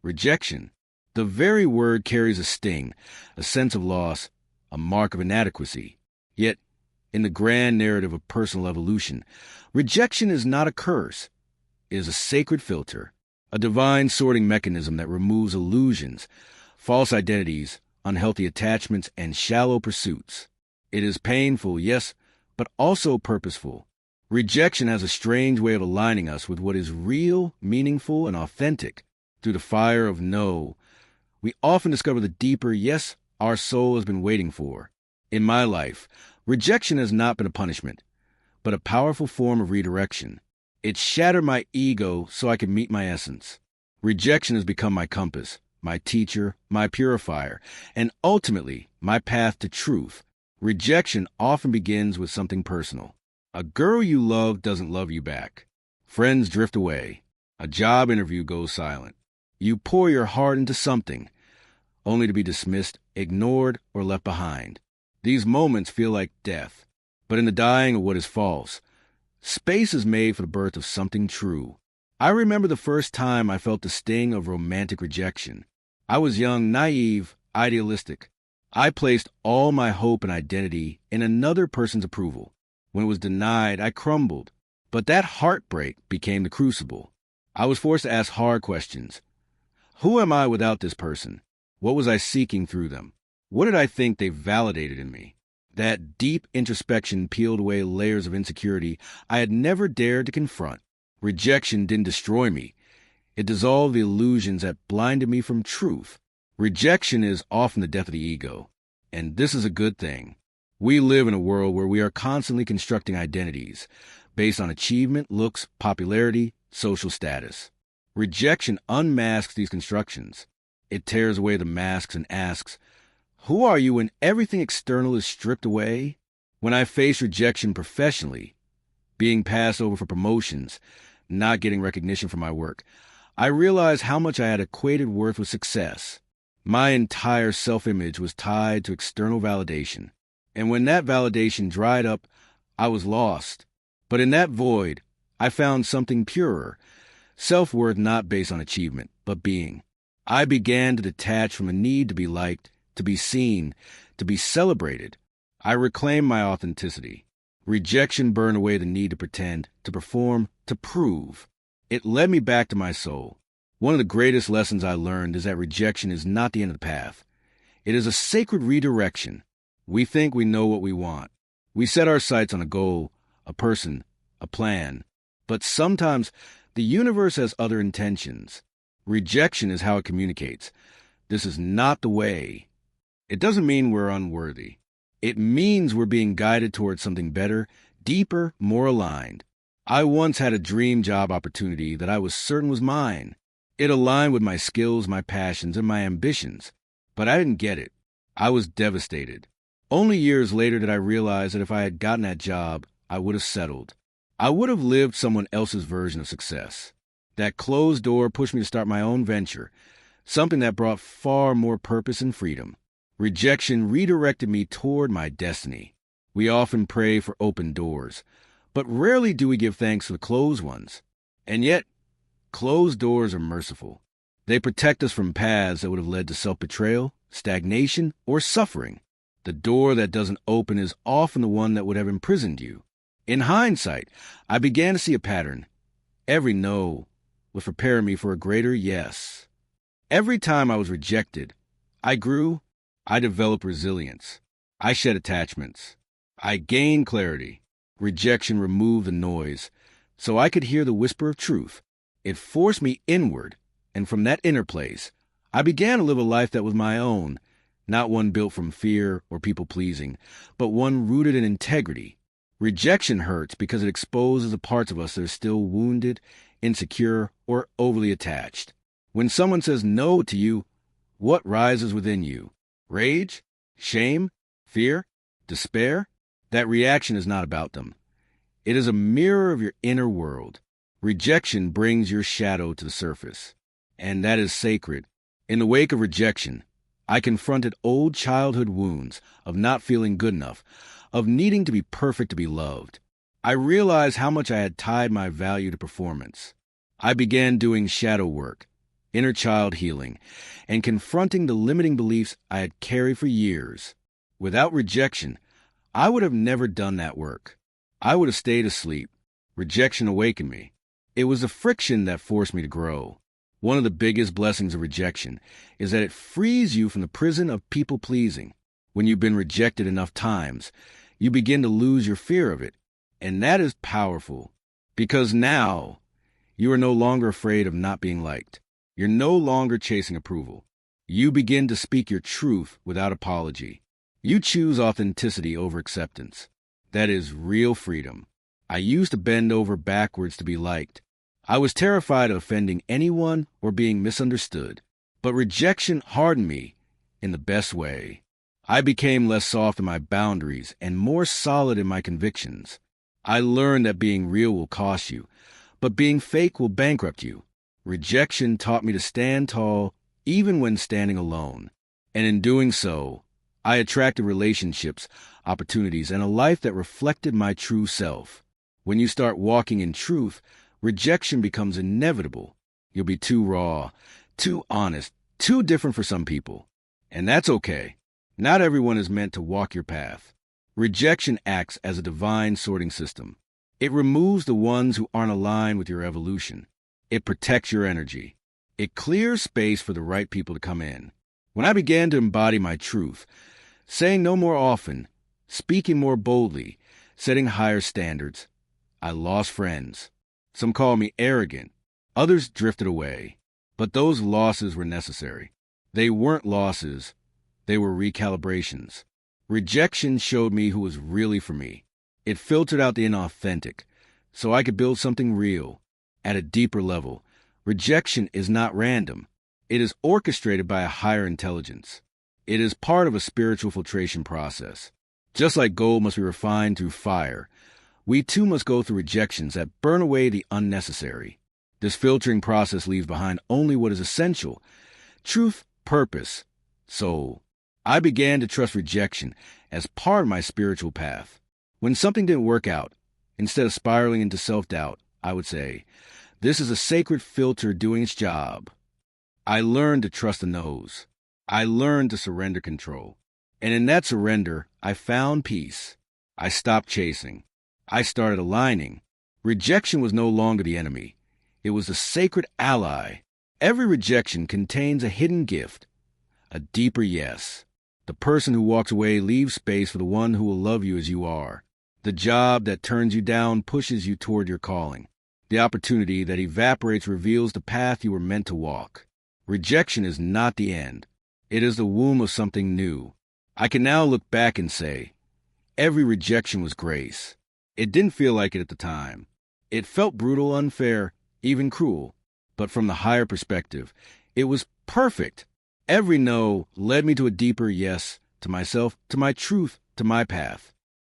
Rejection. The very word carries a sting, a sense of loss, a mark of inadequacy. Yet, in the grand narrative of personal evolution, rejection is not a curse. It is a sacred filter, a divine sorting mechanism that removes illusions, false identities, unhealthy attachments, and shallow pursuits. It is painful, yes, but also purposeful. Rejection has a strange way of aligning us with what is real, meaningful, and authentic. Through the fire of no, we often discover the deeper yes our soul has been waiting for. In my life, rejection has not been a punishment, but a powerful form of redirection. It shattered my ego so I could meet my essence. Rejection has become my compass, my teacher, my purifier, and ultimately my path to truth. Rejection often begins with something personal. A girl you love doesn't love you back. Friends drift away. A job interview goes silent. You pour your heart into something, only to be dismissed, ignored, or left behind. These moments feel like death, but in the dying of what is false, space is made for the birth of something true. I remember the first time I felt the sting of romantic rejection. I was young, naive, idealistic. I placed all my hope and identity in another person's approval. When it was denied, I crumbled. But that heartbreak became the crucible. I was forced to ask hard questions. Who am I without this person? What was I seeking through them? What did I think they validated in me? That deep introspection peeled away layers of insecurity I had never dared to confront. Rejection didn't destroy me. It dissolved the illusions that blinded me from truth. Rejection is often the death of the ego, and this is a good thing. We live in a world where we are constantly constructing identities based on achievement, looks, popularity, social status. Rejection unmasks these constructions. It tears away the masks and asks, who are you when everything external is stripped away? When I faced rejection professionally, being passed over for promotions, not getting recognition for my work, I realized how much I had equated worth with success. My entire self-image was tied to external validation. And when that validation dried up, I was lost. But in that void, I found something purer, self-worth not based on achievement, but being. I began to detach from a need to be liked, to be seen, to be celebrated. I reclaimed my authenticity. Rejection burned away the need to pretend, to perform, to prove. It led me back to my soul. One of the greatest lessons I learned is that rejection is not the end of the path. It is a sacred redirection. We think we know what we want. We set our sights on a goal, a person, a plan. But sometimes the universe has other intentions. Rejection is how it communicates. This is not the way. It doesn't mean we're unworthy. It means we're being guided towards something better, deeper, more aligned. I once had a dream job opportunity that I was certain was mine. It aligned with my skills, my passions, and my ambitions. But I didn't get it. I was devastated. Only years later did I realize that if I had gotten that job, I would have settled. I would have lived someone else's version of success. That closed door pushed me to start my own venture, something that brought far more purpose and freedom. Rejection redirected me toward my destiny. We often pray for open doors, but rarely do we give thanks for the closed ones. And yet, closed doors are merciful. They protect us from paths that would have led to self-betrayal, stagnation, or suffering. The door that doesn't open is often the one that would have imprisoned you. In hindsight, I began to see a pattern. Every no was preparing me for a greater yes. Every time I was rejected, I grew. I developed resilience. I shed attachments. I gained clarity. Rejection removed the noise, so I could hear the whisper of truth. It forced me inward, and from that inner place, I began to live a life that was my own, not one built from fear or people-pleasing, but one rooted in integrity. Rejection hurts because it exposes the parts of us that are still wounded, insecure, or overly attached. When someone says no to you, what rises within you? Rage? Shame? Fear? Despair? That reaction is not about them. It is a mirror of your inner world. Rejection brings your shadow to the surface, and that is sacred. In the wake of rejection, I confronted old childhood wounds of not feeling good enough, of needing to be perfect to be loved. I realized how much I had tied my value to performance. I began doing shadow work, inner child healing, and confronting the limiting beliefs I had carried for years. Without rejection, I would have never done that work. I would have stayed asleep. Rejection awakened me. It was the friction that forced me to grow. One of the biggest blessings of rejection is that it frees you from the prison of people-pleasing. When you've been rejected enough times, you begin to lose your fear of it. And that is powerful, because now you are no longer afraid of not being liked. You're no longer chasing approval. You begin to speak your truth without apology. You choose authenticity over acceptance. That is real freedom. I used to bend over backwards to be liked. I was terrified of offending anyone or being misunderstood. But rejection hardened me in the best way. I became less soft in my boundaries and more solid in my convictions. I learned that being real will cost you, but being fake will bankrupt you. Rejection taught me to stand tall even when standing alone. And in doing so, I attracted relationships, opportunities, and a life that reflected my true self. When you start walking in truth, rejection becomes inevitable. You'll be too raw, too honest, too different for some people. And that's okay. Not everyone is meant to walk your path. Rejection acts as a divine sorting system. It removes the ones who aren't aligned with your evolution. It protects your energy. It clears space for the right people to come in. When I began to embody my truth, saying no more often, speaking more boldly, setting higher standards, I lost friends. Some called me arrogant. Others drifted away. But those losses were necessary. They weren't losses. They were recalibrations. Rejection showed me who was really for me. It filtered out the inauthentic, so I could build something real. At a deeper level, rejection is not random. It is orchestrated by a higher intelligence. It is part of a spiritual filtration process. Just like gold must be refined through fire, we too must go through rejections that burn away the unnecessary. This filtering process leaves behind only what is essential: truth, purpose, soul. I began to trust rejection as part of my spiritual path. When something didn't work out, instead of spiraling into self-doubt, I would say, "This is a sacred filter doing its job." I learned to trust the no's. I learned to surrender control. And in that surrender, I found peace. I stopped chasing. I started aligning. Rejection was no longer the enemy. It was a sacred ally. Every rejection contains a hidden gift, a deeper yes. The person who walks away leaves space for the one who will love you as you are. The job that turns you down pushes you toward your calling. The opportunity that evaporates reveals the path you were meant to walk. Rejection is not the end. It is the womb of something new. I can now look back and say, every rejection was grace. It didn't feel like it at the time. It felt brutal, unfair, even cruel. But from the higher perspective, it was perfect. Every no led me to a deeper yes, to myself, to my truth, to my path.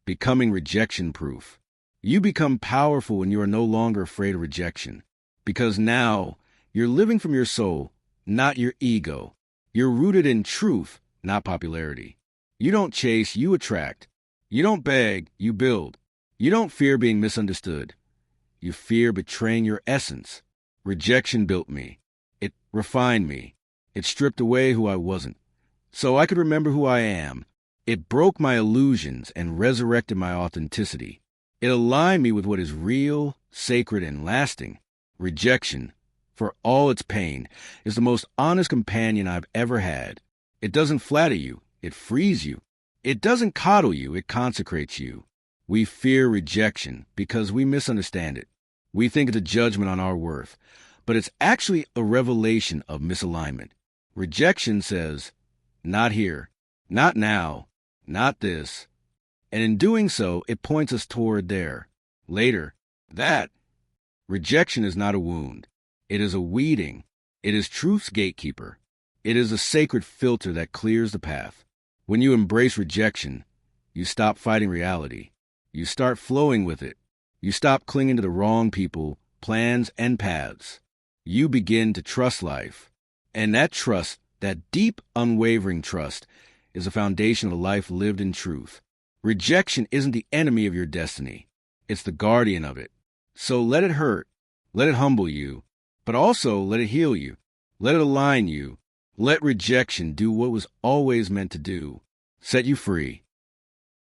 Becoming rejection-proof. You become powerful when you are no longer afraid of rejection. Because now, you're living from your soul, not your ego. You're rooted in truth, not popularity. You don't chase, you attract. You don't beg, you build. You don't fear being misunderstood. You fear betraying your essence. Rejection built me. It refined me. It stripped away who I wasn't, so I could remember who I am. It broke my illusions and resurrected my authenticity. It aligned me with what is real, sacred, and lasting. Rejection, for all its pain, is the most honest companion I've ever had. It doesn't flatter you, it frees you. It doesn't coddle you, it consecrates you. We fear rejection because we misunderstand it. We think it's a judgment on our worth, but it's actually a revelation of misalignment. Rejection says, not here, not now, not this. And in doing so, it points us toward there, later, that. Rejection is not a wound. It is a weeding. It is truth's gatekeeper. It is a sacred filter that clears the path. When you embrace rejection, you stop fighting reality. You start flowing with it. You stop clinging to the wrong people, plans, and paths. You begin to trust life. And that trust, that deep, unwavering trust, is the foundation of a life lived in truth. Rejection isn't the enemy of your destiny. It's the guardian of it. So let it hurt. Let it humble you. But also let it heal you. Let it align you. Let rejection do what it was always meant to do. Set you free.